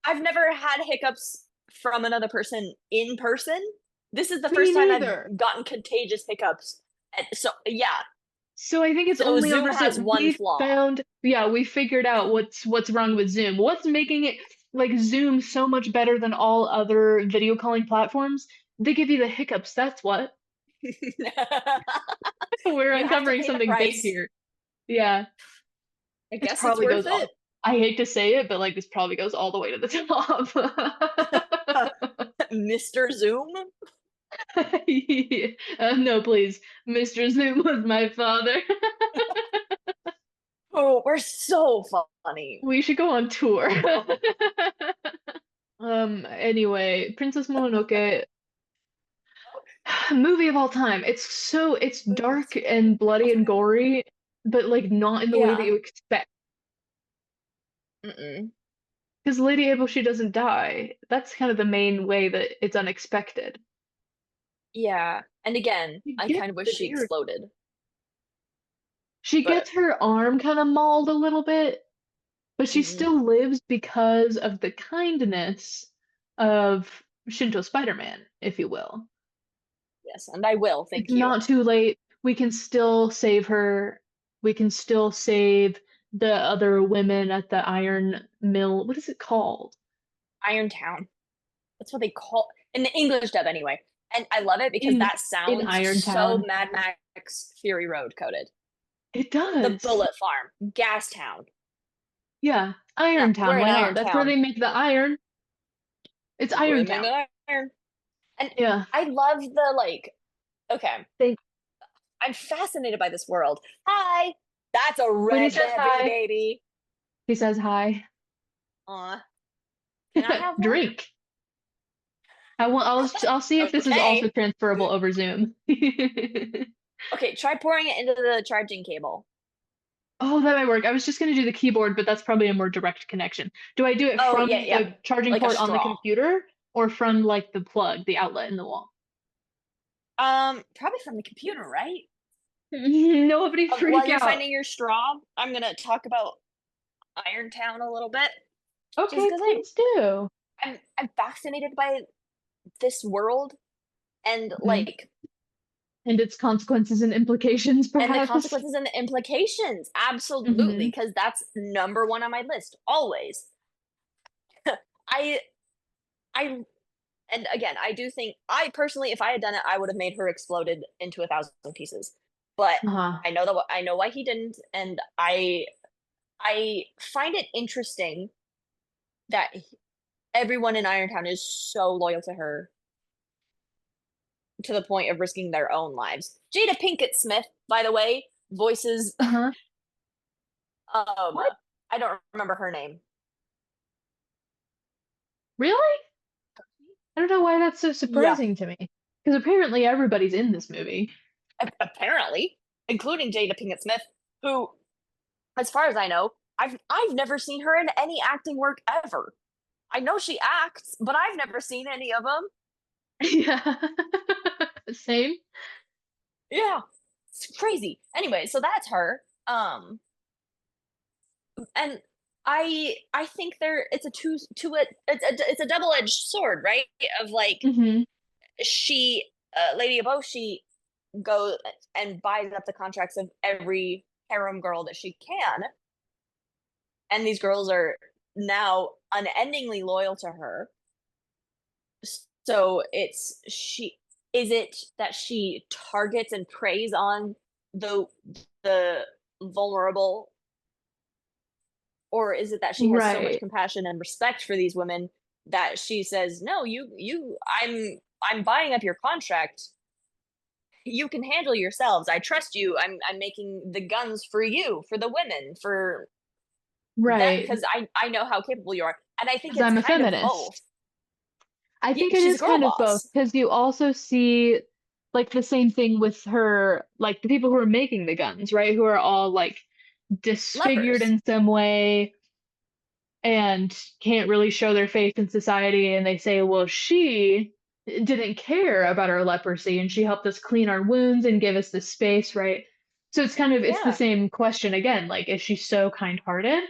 I've never had hiccups from another person in person. This is the Me first time neither. I've gotten contagious hiccups. And so yeah, So I think it's so only Zoom over has Zoom. one We flaw. found, yeah, we figured out what's wrong with Zoom. What's making it like Zoom so much better than all other video calling platforms? They give you the hiccups. That's what. We're You have to uncovering pay the something big price. here. Yeah, I this guess it's probably worth goes all. it. I hate to say it, but like this probably goes all the way to the top. Mr. Zoom. No, please. Mr. Zoom was my father. Oh, we're so funny. We should go on tour. Anyway, Princess Mononoke, movie of all time. It's dark and bloody and gory, but like not in the way that Yeah. you expect. Mm-mm. Because Lady Eboshi doesn't die. That's kind of the main way that it's unexpected. Yeah. And again, She I gets kind of wish the she deer. exploded. She But gets her arm kind of mauled a little bit, but she mhm, still lives because of the kindness of Shinto Spider-Man, if you will. yes, and I will, It's thank you. not too late. We can still save her. We can still save the other women at the iron mill. What is it called? Irontown. That's what they call in the English dub anyway. And I love it because In that in sounds so Irontown. Mad Max Fury Road coded. It The does. Bullet Farm, Gastown. Yeah, Yeah, we're Irontown. in Why not? That's where Irontown. they make the iron. It's That's where they make Irontown. the iron. And Yeah. I love the like, okay, Thank I'm fascinated by this world. Hi, that's a when he red says bevy, hi, baby. he says hi. Aw, can I have one? Drink. I'll see if this is also Okay. transferable over Zoom. Okay, try pouring it into the charging cable. Oh, that might work. I was just going to do the keyboard, but that's probably a more direct connection. Do I do it Oh, from yeah, yeah. the charging Like a port on the straw. computer or from like the plug, the outlet in the wall? Probably from the computer, right? Nobody While freak you're out. finding your straw, I'm gonna talk about Irontown a little bit, just Okay, because please do. I'm fascinated by this world and Mhm. like And its consequences and implications, and the perhaps. consequences and the implications. Absolutely, Hmm. because that's number one on my list always. I I and again, I do think I personally, if I had done it, I would have made her exploded into 1,000 pieces. But Uh-huh. I know why he didn't, and I find it interesting that everyone in Irontown is so loyal to her to the point of risking their own lives. Jada Pinkett Smith, by the way, voices Uh-huh. um What? I don't remember her name. Really? I don't know why that's so Yeah, surprising to me. Because apparently everybody's in this movie. apparently, including Jada Pinkett Smith, who, as far as I know, I've never seen her in any acting work ever. I know she acts, but I've never seen any of them. Yeah. Same. Yeah, it's crazy. Anyway, so that's her. And I think there it's a it's a double edged sword, right? Of like Hmm. she, Lady Eboshi, goes and buys up the contracts of every harem girl that she can, and these girls are now unendingly loyal to her. So it's she. Is it that she targets and preys on the vulnerable, or is it that she has so much Right. compassion and respect for these women that she says, no, I'm buying up your contract, you can handle yourselves, I trust you, I'm making the guns for you, for the women, for that, Right. because I know how capable you are, and I think Because it's I'm a kind of both. feminist. I Yeah, think it she's a is girl kind of both boss. because you also see like the same thing with her, like the people who are making the guns, right? Who are all like disfigured Lepers. in some way and can't really show their face in society. And they say, well, she didn't care about our leprosy and she helped us clean our wounds and give us the space, right? So it's the Yeah. same question again. Like, is she so kind-hearted?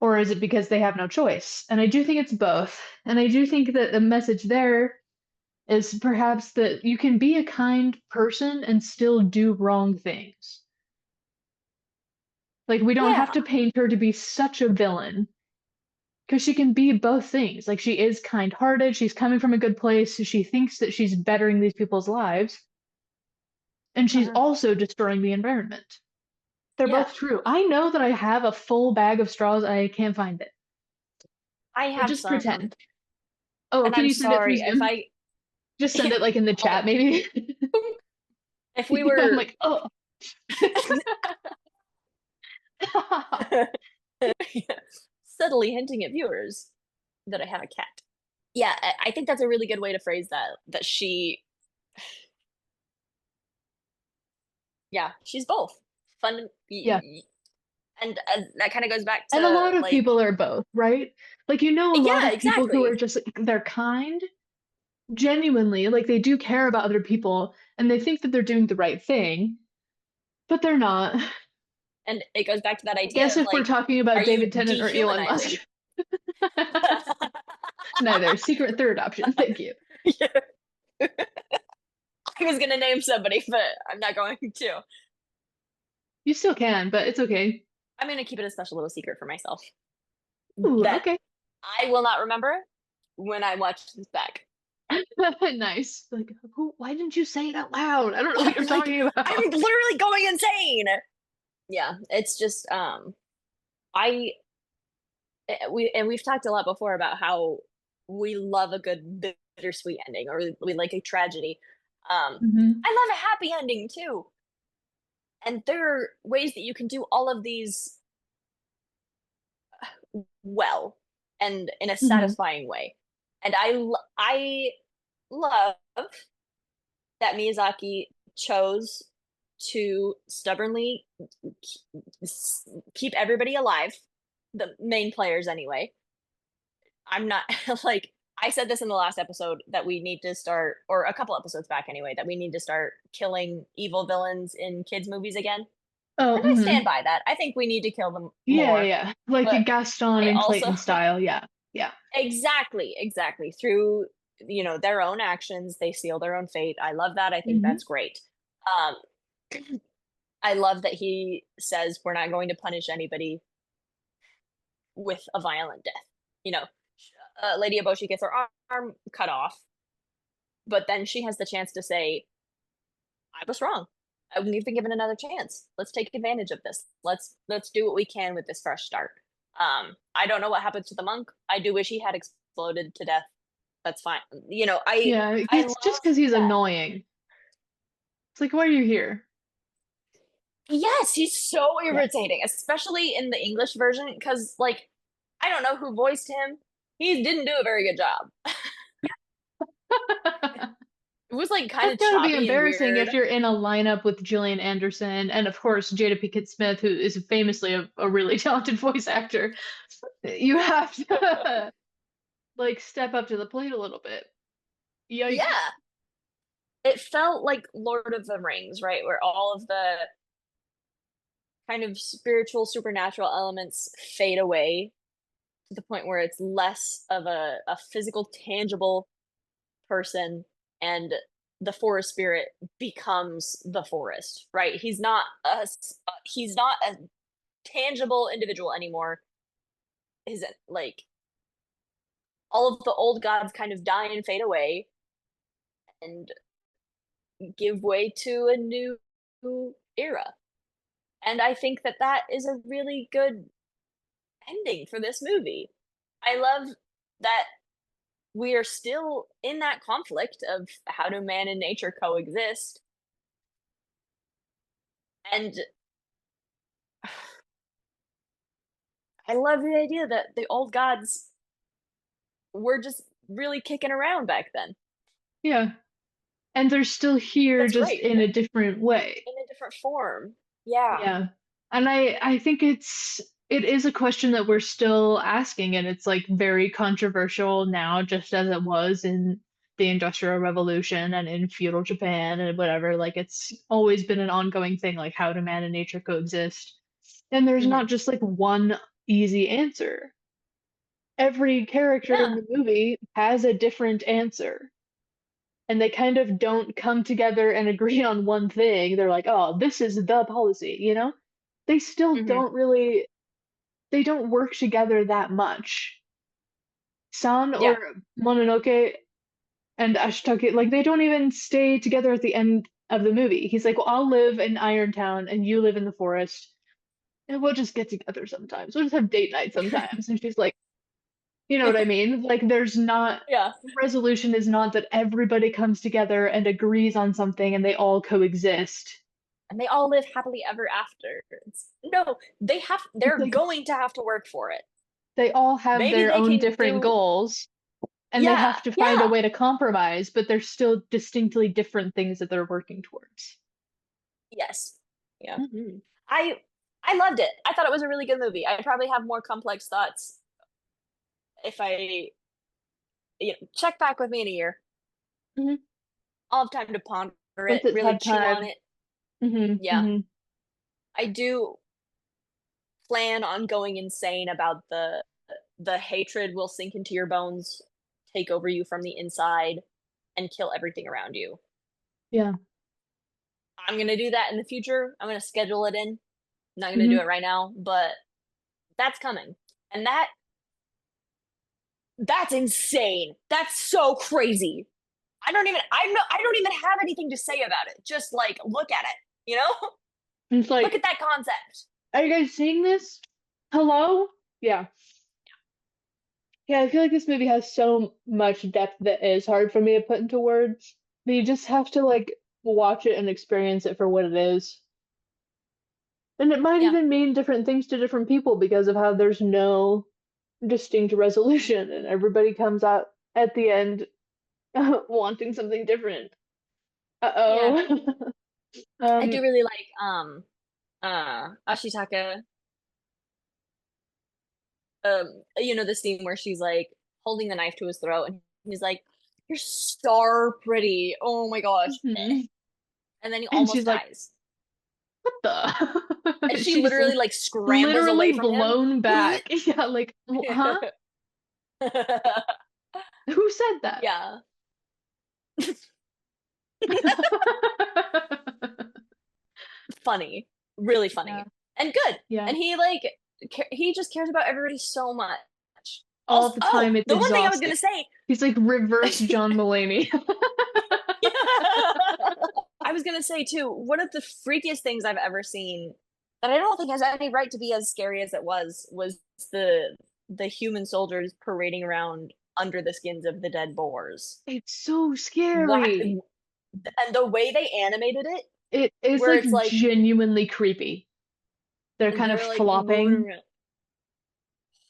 Or is it because they have no choice? And I do think it's both. And I do think that the message there is perhaps that you can be a kind person and still do wrong things. Like, we don't have Yeah. to paint her to be such a villain because she can be both things. Like, she is kind hearted, she's coming from a good place, so she thinks that she's bettering these people's lives, and she's Uh-huh. also destroying the environment. They're Yeah, both true. I know that I have a full bag of straws, I can't find it. I But have just some, pretend. Oh, and can I'm you send it through sorry if Zoom? I Just send it like in the oh, chat, maybe. if we I'm were like, oh. subtly hinting at viewers that I have a cat. Yeah, I think that's a really good way to phrase that. That she, yeah, she's both fun, Yeah. and that kind of goes back And a to lot of like, people are both, right? Like, you know, a lot yeah, of people who are exactly, just, they're kind, genuinely, like they do care about other people and they think that they're doing the right thing, but they're not. And it goes back to that I idea guess of if we're like, talking are about you David Tennant or Elon dehumanizing? Musk, neither. Secret third option. Thank you. Yeah. I was gonna name somebody, but I'm not going to. You still can, but it's okay. I'm gonna keep it a special little secret for myself Ooh, that okay. I will not remember when I watch this back. Nice. Like, who, why didn't you say it out loud? I don't know what you're I'm like, talking I'm about. literally going insane. Yeah, it's just I we've talked a lot before about how we love a good bittersweet ending, or we like a tragedy. Hmm. I love a happy ending too, and there are ways that you can do all of these well and in a Hmm. satisfying way. And I love that Miyazaki chose to stubbornly keep everybody alive, the main players anyway. I'm not like I said this in the last episode that we need to start, or a couple episodes back anyway, that we need to start killing evil villains in kids' movies again. Oh, And I stand hmm. by that. I think we need to kill them Yeah, yeah, more. yeah. Like But Gaston I and also Clayton style. Yeah, yeah. exactly, exactly. Through, their own actions, they seal their own fate. I love that. I think Hmm. that's great. Um, I love that he says we're not going to punish anybody with a violent death. You know, Lady Eboshi gets her arm cut off, but then she has the chance to say, "I was wrong. We've been given another chance. Let's take advantage of this. Let's do what we can with this fresh start." I don't know what happened to the monk. I do wish he had exploded to death. That's fine. Yeah, I it's just love because he's that. annoying. It's like, why are you here? Yes, he's so Yeah. irritating, especially in the English version, because like I don't know who voiced him. He didn't do a very good job. It was like kind That's of gotta be choppy and embarrassing weird. if you're in a lineup with Gillian Anderson and, of course, Jada Pinkett Smith, who is famously a really talented voice actor. You have to like step up to the plate a little bit. Yikes. Yeah, it felt like Lord of the Rings, right? Where all of the kind of spiritual, supernatural elements fade away to the point where it's less of a physical, tangible person, and the forest spirit becomes the forest, right? He's not a tangible individual anymore. His like all of the old gods kind of die and fade away and give way to a new era. And I think that that is a really good ending for this movie. I love that we are still in that conflict of how do man and nature coexist. And I love the idea that the old gods were just really kicking around back then. Yeah. And they're still I think here that's just great in a different way. in a different form. Yeah. Yeah. And I think it is a question that we're still asking, and it's like very controversial now, just as it was in the Industrial Revolution and in feudal Japan and whatever. Like it's always been an ongoing thing, like how do man and nature coexist? And there's Hmm. not just like one easy answer. Every character in Yeah. the movie has a different answer. And they kind of don't come together and agree on one thing. They're like, oh, this is the policy, you know? They still Hmm. don't really, they don't work together that much. San Yeah. or Mononoke and Ashitake, like they don't even stay together at the end of the movie. He's like, well, I'll live in Irontown and you live in the forest, and we'll just get together sometimes. We'll just have date night sometimes. And she's like, you know what I mean? Like there's not Yeah. resolution is not that everybody comes together and agrees on something and they all coexist. And they all live happily ever after. No, It's they're like going to have to work for it. they all have Maybe their they own can different do, goals and they yeah, have to find a yeah, way to compromise, but they're still distinctly different things that they're working towards. yes. Yeah. Hmm. I I loved it. I thought it was a really good movie. I'd probably have more complex thoughts if I check back with me in a year. Hmm. I'll have time to ponder Once it, it's really had chew on time. it. Hmm. Yeah. Hmm. I do plan on going insane about the hatred will sink into your bones, take over you from the inside, and kill everything around you. Yeah. I'm gonna do that in the future. I'm gonna schedule it in. I'm not gonna do Hmm. it right now, but that's coming. And that's insane. That's so crazy. I don't even have anything to say about it. Just like look at it, you know? It's Look at like, that concept. are you guys seeing this? Hello? Yeah. Yeah, I feel like this movie has so much depth that is hard for me to put into words. But you just have to like watch it and experience it for what it is. And it might Yeah. even mean different things to different people because of how there's no distinct resolution and everybody comes out at the end wanting something different. Yeah. Uh-oh. I Um, do really like Ashitaka, the scene where she's like holding the knife to his throat and he's like, "You're so pretty. Oh my gosh." mhm. And then he And almost she's like, dies. what And the? she She's literally like scrambles away literally from him. blown back. Yeah, like, huh? Who said that? Yeah. Funny. Really Yeah, funny. And good. yeah. And he like he just cares about everybody so much. All Also, the time, oh, it's the one thing I was exhausting. gonna say. He's like reverse John Mulaney. I was gonna say too, one of the freakiest things I've ever seen that I don't think has any right to be as scary as it was the human soldiers parading around under the skins of the dead boars. It's so What scary. and the way they animated it, It is where like it's like genuinely creepy. They're kind of they're like moving flopping. around,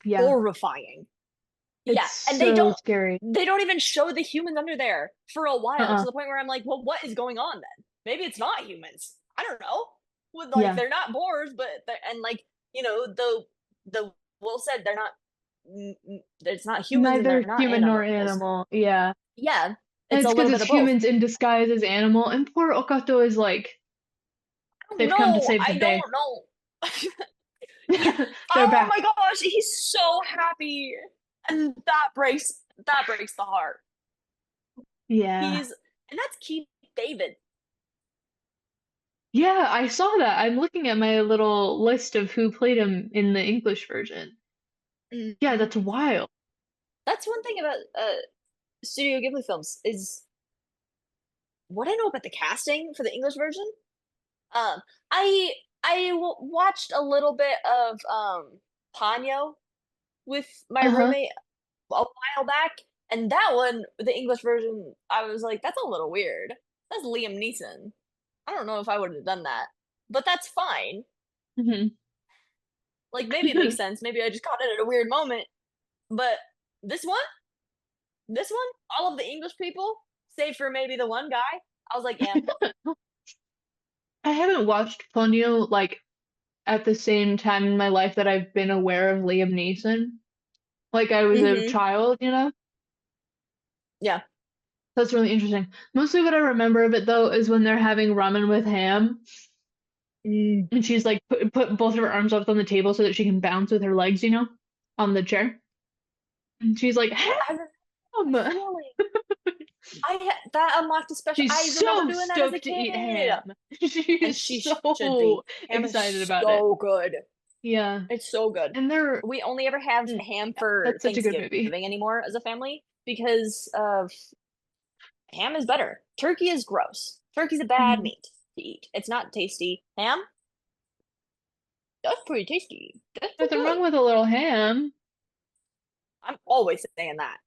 Yeah, horrifying. it's Yeah, and so scary. they don't even show the humans under there for a while to Uh-uh. the point where I'm like, well, what is going on then? Maybe it's not humans. I don't know. With like Yeah. they're not boars, but and like the Will said they're not. It's not humans and they're Neither not human nor animals. animal. Yeah. Yeah, And it's it's a because little it's bit of both. humans in disguise as animal. And poor Okato is like, I don't they've come to know. save the I day. don't know. Yeah. They're Oh back. my gosh, he's so happy, and that breaks the heart. Yeah. He's and that's Keith David. Yeah, I saw that. I'm looking at my little list of who played him in the English version. Yeah, Mhm. that's wild. That's one thing about Studio Ghibli films is what I know about the casting for the English version. Um, I watched a little bit of Ponyo with my Uh-huh. roommate a while back, and that one, the English version, I was like, that's a little weird. That's Liam Neeson. I don't know if I would have done that, but that's fine. Hmm. Like maybe it makes sense. Maybe I just caught it at a weird moment. But this one, this one, all of the English people, save for maybe the one guy, I was like, yeah. I haven't watched Ponyo like at the same time in my life that I've been aware of Liam Neeson. Like I was a Mm-hmm. child, you know? Yeah. That's really interesting. Mostly what I remember of it though is when they're having ramen with ham Mm. and she's like put both of her arms up on the table so that she can bounce with her legs, you know, on the chair. And she's like, I remember that ham! feeling. That unlocked a special. She's I remember so doing that as a stoked to eat kid, ham. She and is she should so be. Ham excited is about it. so good. Yeah. It's so good. And they're We only ever have mm, ham yeah, for that's such a good movie. Thanksgiving anymore as a family because of ham is better. Turkey is gross. Turkey's a bad Mhm. meat to eat. It's not tasty. Ham, that's pretty tasty. That's pretty Nothing wrong good. with a little ham. I'm always saying that.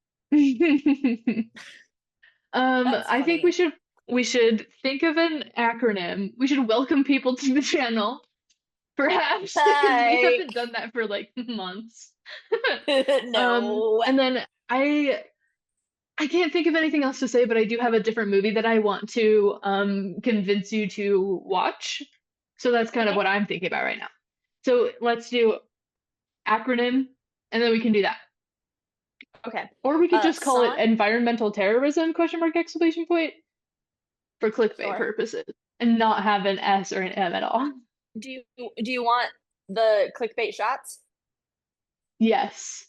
That's I think we funny. should think of an acronym. We should welcome people to the channel, perhaps, because we Hi. haven't done that for like months. No. And then I can't think of anything else to say, but I do have a different movie that I want to convince you to watch. So that's kind of Okay. what I'm thinking about right now. So let's do acronym, and then we can do that. Okay. Or we could just call it Son, environmental terrorism question mark exclamation point for clickbait sure. purposes and not have an S or an M at all. Do you want the clickbait shots? Yes.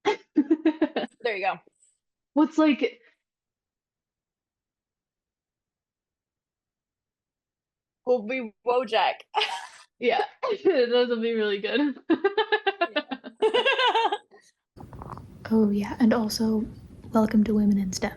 There you go. What's like, Will be Wojak. yeah, those will be really good. Yeah. Oh, yeah, and also welcome to Women in STEM.